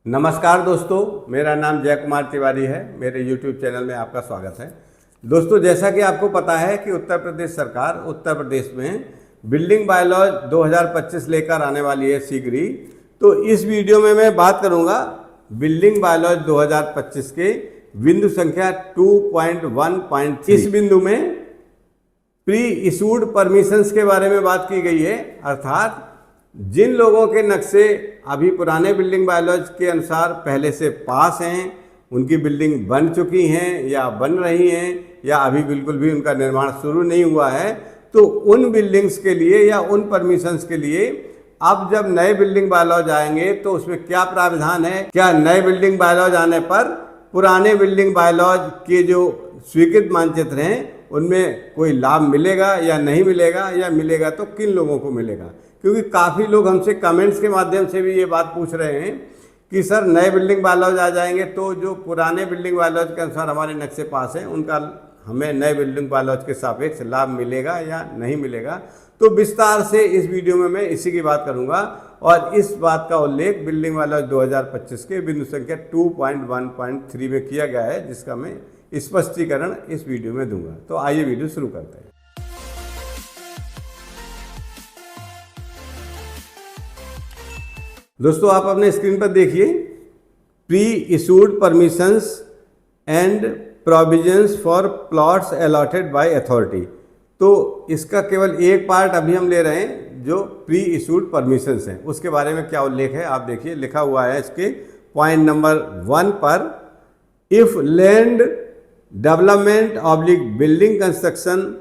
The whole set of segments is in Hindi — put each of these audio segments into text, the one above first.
नमस्कार दोस्तों, मेरा नाम जय कुमार तिवारी है। मेरे YouTube चैनल में आपका स्वागत है। दोस्तों, जैसा कि आपको पता है कि उत्तर प्रदेश सरकार उत्तर प्रदेश में बिल्डिंग बायलॉज 2025 लेकर आने वाली है शीघ्र ही। तो इस वीडियो में मैं बात करूंगा बिल्डिंग बायलॉज 2025 के बिंदु संख्या 2.1.3। इस बिंदु में प्री इशूड परमिशंस के बारे में बात की गई है, अर्थात जिन लोगों के नक्शे अभी पुराने बिल्डिंग बायलॉज के अनुसार पहले से पास हैं, उनकी बिल्डिंग बन चुकी हैं या बन रही हैं या अभी बिल्कुल भी उनका निर्माण शुरू नहीं हुआ है, तो उन बिल्डिंग्स के लिए या उन परमिशंस के लिए अब जब नए बिल्डिंग बायलॉज आएंगे तो उसमें क्या प्रावधान है। क्या नए बिल्डिंग बायलॉज आने पर पुराने बिल्डिंग बायलॉज के जो स्वीकृत मानचित्र हैं उनमें कोई लाभ मिलेगा या नहीं मिलेगा, या मिलेगा तो किन लोगों को मिलेगा। क्योंकि काफ़ी लोग हमसे कमेंट्स के माध्यम से भी ये बात पूछ रहे हैं कि सर नए बिल्डिंग बायलॉज आ जाएंगे तो जो पुराने बिल्डिंग बायलॉज के अनुसार हमारे नक्शे पास हैं उनका हमें नए बिल्डिंग बायलॉज के सापेक्ष लाभ मिलेगा या नहीं मिलेगा। तो विस्तार से इस वीडियो में मैं इसी की बात करूंगा और इस बात का उल्लेख बिल्डिंग बायलॉज 2025 के बिंदु संख्या 2.1.3 में किया गया है, जिसका मैं स्पष्टीकरण इस वीडियो में दूंगा। तो आइए वीडियो शुरू करते हैं। दोस्तों, आप अपने स्क्रीन पर देखिए pre issued permissions and provisions for plots allotted by authority. तो इसका केवल एक पार्ट अभी हम ले रहे हैं जो प्री इशूड परमिशंस हैं, उसके बारे में क्या उल्लेख है आप देखिए। लिखा हुआ है इसके पॉइंट नंबर 1 पर, if land development oblique building construction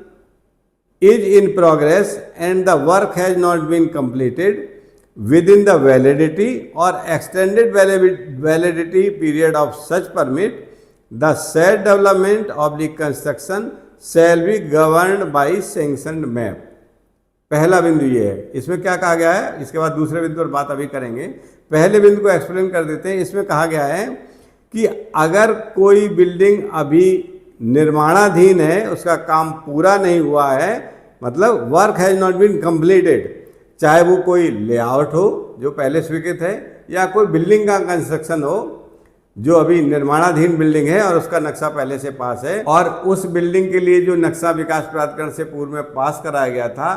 is in progress and the work has not been completed within the validity or extended validity period of such permit, the said development oblique construction shall be governed by sanctioned map। पहला बिंदु ये है। इसमें क्या कहा गया है, इसके बाद दूसरे बिंदु पर बात अभी करेंगे। पहले बिंदु को एक्सप्लेन कर देते हैं। इसमें कहा गया है कि अगर कोई बिल्डिंग अभी निर्माणाधीन है, उसका काम पूरा नहीं हुआ है, मतलब work has not been completed, चाहे वो कोई लेआउट हो जो पहले स्वीकृत है या कोई बिल्डिंग का कंस्ट्रक्शन हो जो अभी निर्माणाधीन बिल्डिंग है और उसका नक्शा पहले से पास है, और उस बिल्डिंग के लिए जो नक्शा विकास प्राधिकरण से पूर्व में पास कराया गया था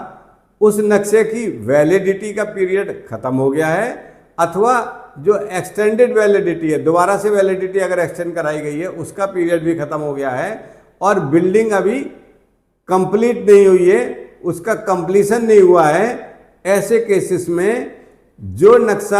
उस नक्शे की वैलिडिटी का पीरियड खत्म हो गया है, अथवा जो एक्सटेंडेड वैलिडिटी है, दोबारा से वैलिडिटी अगर एक्सटेंड कराई गई है उसका पीरियड भी खत्म हो गया है, और बिल्डिंग अभी कंप्लीट नहीं हुई है, उसका कंप्लीशन नहीं हुआ है। ऐसे केसेस में जो नक्शा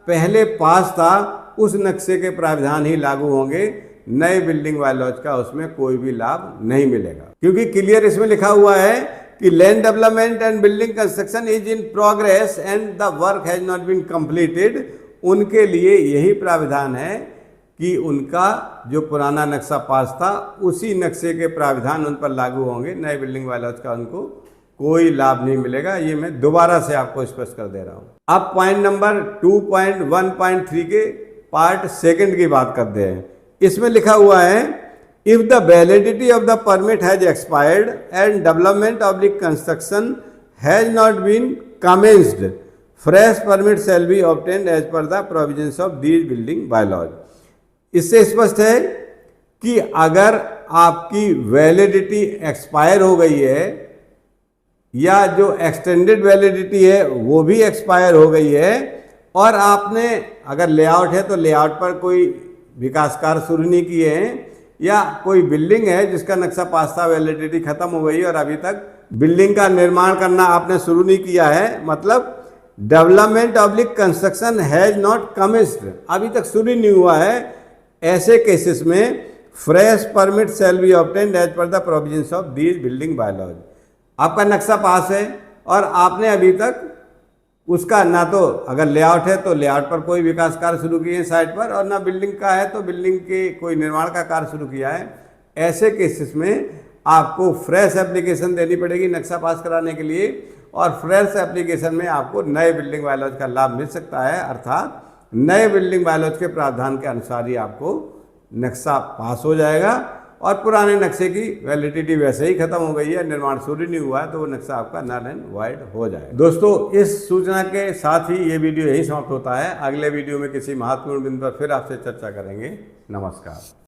पहले पास था उस नक्शे के प्रावधान ही लागू होंगे, नए बिल्डिंग बायलॉज का उसमें कोई भी लाभ नहीं मिलेगा। क्योंकि क्लियर इसमें लिखा हुआ है कि land development and building construction is in progress and the work has not been completed, उनके लिए यही प्रावधान है कि उनका जो पुराना नक्शा पास था उसी नक्शे के प्रावधान उन पर लागू होंगे, नए बिल्डिंग बायलॉज का उनको कोई लाभ नहीं मिलेगा। ये मैं दोबारा से आपको स्पष्ट कर दे रहा हूं। अब पॉइंट नंबर 2.1.3 के पार्ट सेकंड की बात करते हैं। इसमें लिखा हुआ है, if the validity of the permit has expired and development oblique construction has not been commenced, fresh permit shall be obtained as per the provisions of these building bylaws. इससे स्पष्ट है कि अगर आपकी वैलिडिटी एक्सपायर हो गई है या जो एक्सटेंडेड वैलिडिटी है वो भी एक्सपायर हो गई है, और आपने अगर लेआउट है तो लेआउट पर कोई विकास कार्य शुरू नहीं किए हैं, या कोई बिल्डिंग है जिसका नक्शा पास था, वैलिडिटी खत्म हो गई और अभी तक बिल्डिंग का निर्माण करना आपने शुरू नहीं किया है, मतलब development oblique construction has not commenced, अभी तक शुरू नहीं हुआ है, ऐसे केसेस में fresh permit shall be obtained as per the provisions of these building bylaws. आपका नक्शा पास है और आपने अभी तक उसका ना तो अगर लेआउट है तो लेआउट पर कोई विकास कार्य शुरू किए हैं साइट पर, और ना बिल्डिंग का है तो बिल्डिंग के कोई निर्माण का कार्य शुरू किया है, ऐसे केसेस में आपको फ्रेश एप्लीकेशन देनी पड़ेगी नक्शा पास कराने के लिए, और फ्रेश एप्लीकेशन में आपको नए बिल्डिंग बायलॉज का लाभ मिल सकता है, अर्थात नए बिल्डिंग बायलॉज के प्रावधान के अनुसार ही आपको नक्शा पास हो जाएगा और पुराने नक्शे की वैलिडिटी वैसे ही खत्म हो गई है, निर्माण शुरू नहीं हुआ है, तो वो नक्शा आपका नल एंड वॉइड हो जाए। दोस्तों, इस सूचना के साथ ही ये वीडियो यही समाप्त होता है। अगले वीडियो में किसी महत्वपूर्ण बिंदु पर फिर आपसे चर्चा करेंगे। नमस्कार।